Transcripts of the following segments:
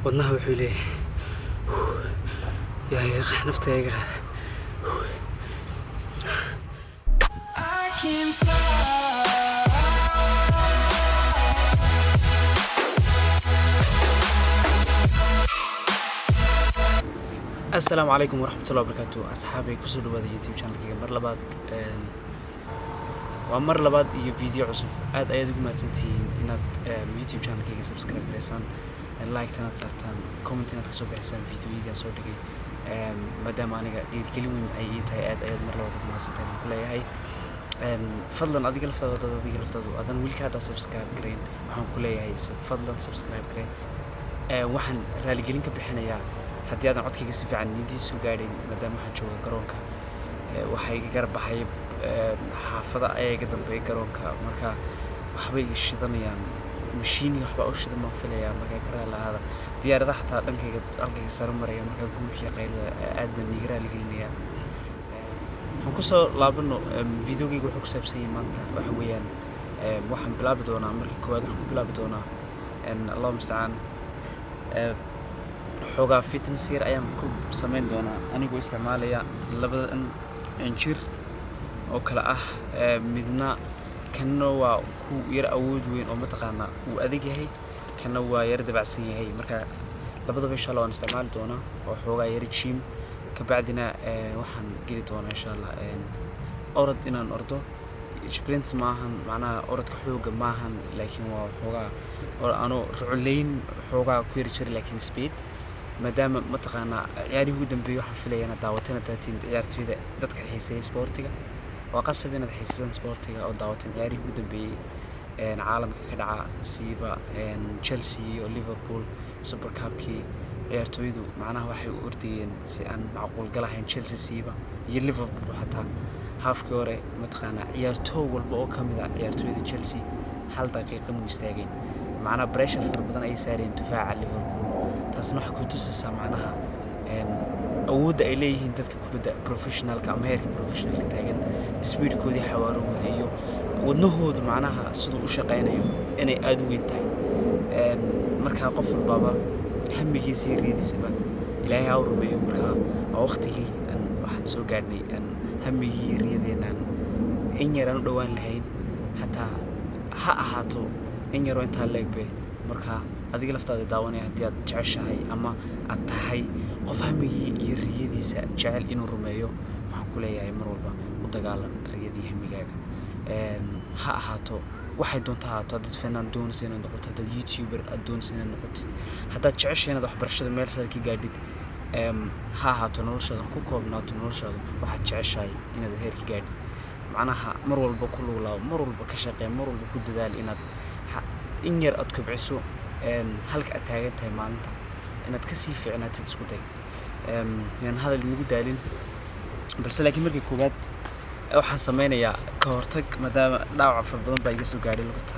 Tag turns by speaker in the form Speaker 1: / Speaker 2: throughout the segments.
Speaker 1: wadnaha wuxuu leeyahay yaa naftayga qaada. السلام عليكم ورحمة الله وبركاته. أصحابي كسر هذا يوتيوب channel كي مر لبعض فيديو عصب عاد أيدكم ما تنتين إن يوتيوب channel كي سبسكرايب لسان لايك تنا صارتان كومنت تنا تصوب حسن فيديو إذا صور دقي مدام أنا قاعد كلمة أي تاي عاد أيد مر لبعض ما تنتين كل هاي فضلا أديك لفتة أذن ويلك هذا سبسكرايب كرين وهم كل هاي فضلا سبسكرايب كرين وحن رالي قلين كبحنا يا haddii aadan codkayga si fiican nidiisu gaadhin maadaama waxaan jooga garoonka waxay iga garbaxay xaafada ayaa iga dambeeyay garoonka marka waxbay shidanayaan mashiini waxba u shidan ma filayaa marka ka raalaada diyaaradaha xataa dhankayga halkayga sare maraya marka guuxiya qaylada aad baan iga raali gelinayaa. waxaan ku soo laabano videogayga wuxuu ku saabsan yahay maanta waxa weeyaan waxaan bilaabi doonaa markii koowaad waxaan ku bilaabi doonaa allah mustacaan xogaa fitness yar ayaan ku sameyn doonaa anigoo isticmaalaya labada injir oo kala ah midna kana waa ku yar awood weyn oo mataqaana uu adag yahay kana waa yar dabacsan yahay marka labadaba insha Allah waan isticmaali doonaa oo xogaa yar gym ka bacdina waxaan geli doonaa insha Allah orod inaan ordo sprint maahan macnaha orodka xooga maahan laakiin waa xogaa oo aanu rucleyn xogaa ku yar jir laakiin speed maadaama mataqaana ciyaarihii ugu dambeeyay waxaan filayaa daawatana taatiin ciyaartoyda dadka xiiseeya sportiga waa qasab inaad xiiseeyaan sportiga oo daawatan ciyaarihii ugu dambeeyay caalamka ka dhaca siiba Chelsea iyo Liverpool Super Cup-kii ciyaartoydu macnaha waxay u ordayeen si aan macquul galahayn Chelsea siiba iyo Liverpool xataa halfkii hore mataqaana ciyaartoy walba oo kamid ah ciyaartoyda Chelsea hal daqiiqo mu istaageen macnaha pressure far badan ay saareen difaaca Liverpool taasna waxa ku tusaysaa macnaha awoodda ay leeyihiin dadka kubadda professionalka ama heerka professionalka taagan speedkoodii xawaarahooda iyo wadnahooda macnaha sidoo u shaqeynayo inay aad u weyn tahay marka qof walba hamigiisa iyo riyadiisaba ilaahay ha u rumeeyo marka waqtigii waxaan soo gaadhnay hamigii iyo riyadeena in yaraan u dhawaan lahayn hataa ha ahaato in yaroo intaa leegbe marka adiga laftaada daawanaya haddii aad jeceshahay ama aad tahay qof hamigii iyo riyadiisa jecel inuu rumeeyo waxaan ku leeyahay mar walba u dagaalan riyadii hamigaaga ha ahaato waxay doontaa ahaato haddaad fanaan doonaysa inaad noqoto haddaad youtuber aad doonaysa inaad noqoto haddaad jeceshahay inaad waxbarashada meel sare ka gaadhid ha ahaato noloshaada ku koobnaato noloshaada waxaad jeceshahay inaad heer ka gaadhid macnaha mar walba ku luglaabo mar walba ka shaqee mar walba ku dadaal inaad in yar aad kobciso halka aad taagan tahay maalinta inaad ka sii fiicnaatid isku day yaan hadal nagu daalin balse laakiin markii koowaad waxaan sameynayaa ka hortag maadaama dhaawac far badan baa iga soo gaadhay lugta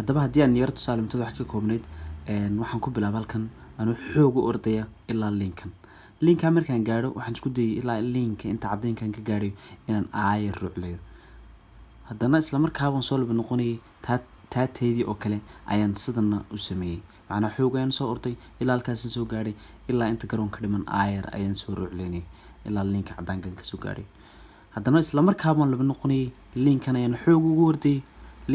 Speaker 1: haddaba haddii aan yar tusaale muddo wax ka koobnayd waxaan ku bilaabay halkan anuu xoog u ordaya ilaa linka markaan gaadho waxaan isku dayay ilaa linka inta caddeynkan ka gaadhay inaan aayar ruclayo haddana isla markaaba soo laba noqonayay taateedii oo kale ayaan sidana u sameeyay macnaa xoog ayaan soo orday ilaa halkaas soo gaadhay ilaa inta garoonka dhiman aayar ayaan soo ruclaynay ilaa linka caddaankan ka soo gaadhay haddana isla markaaba laba noqonayay linkan ayaan xoog ugu orday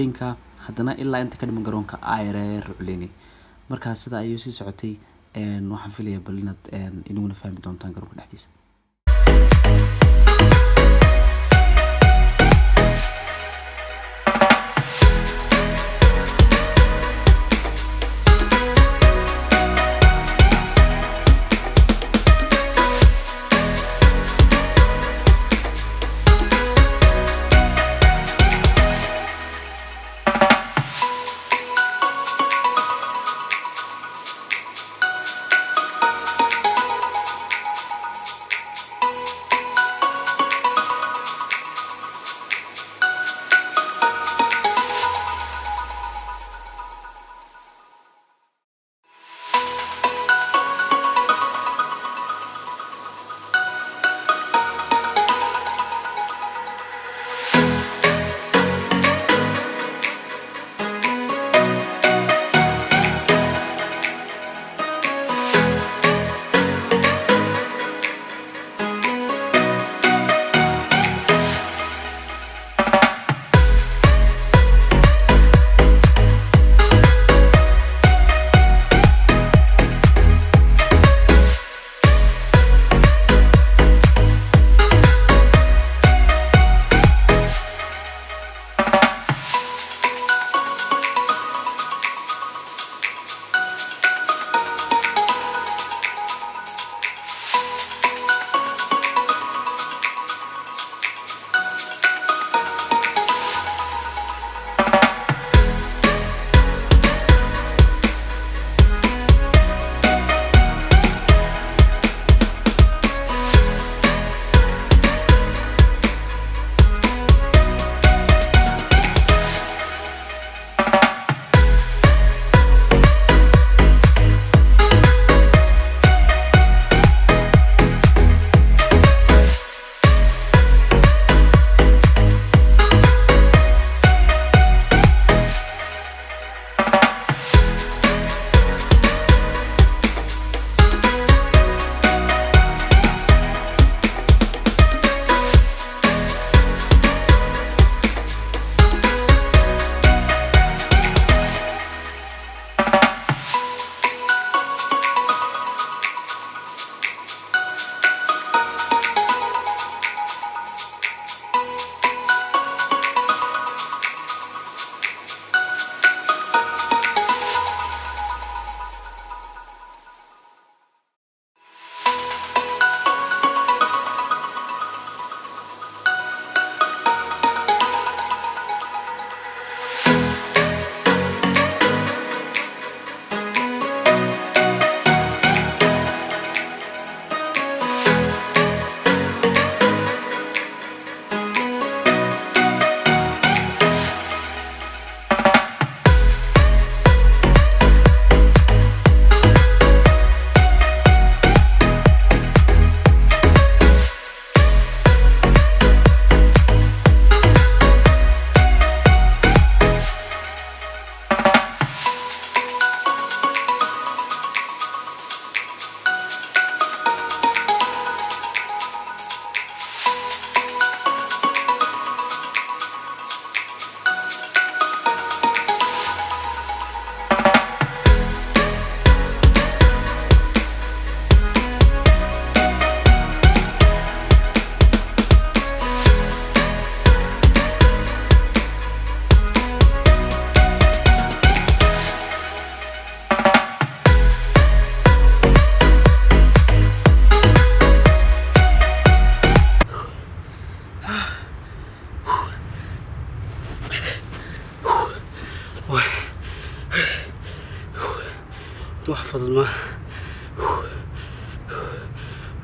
Speaker 1: linka haddana ilaa inta ka dhiman garoonka aayar ayaan ruclaynay markaas sida ayuu sii socotay waxaan filayaa bal inaad inaguna fahmi doontaan garoonka dhexdiisa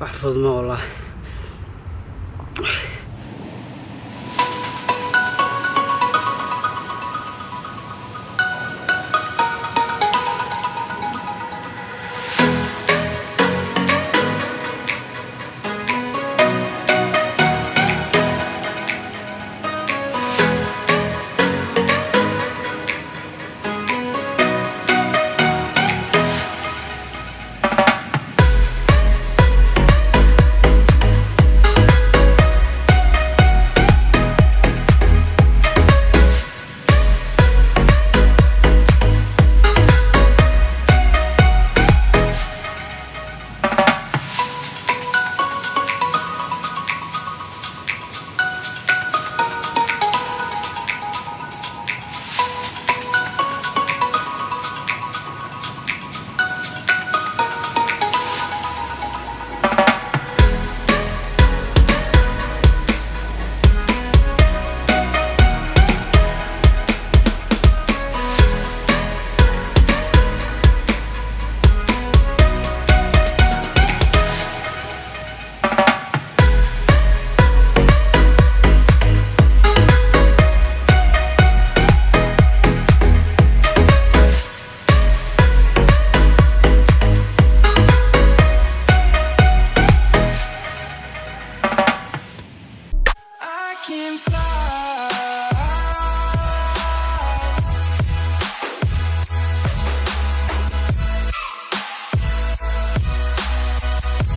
Speaker 2: واحفظ ما والله. can fly.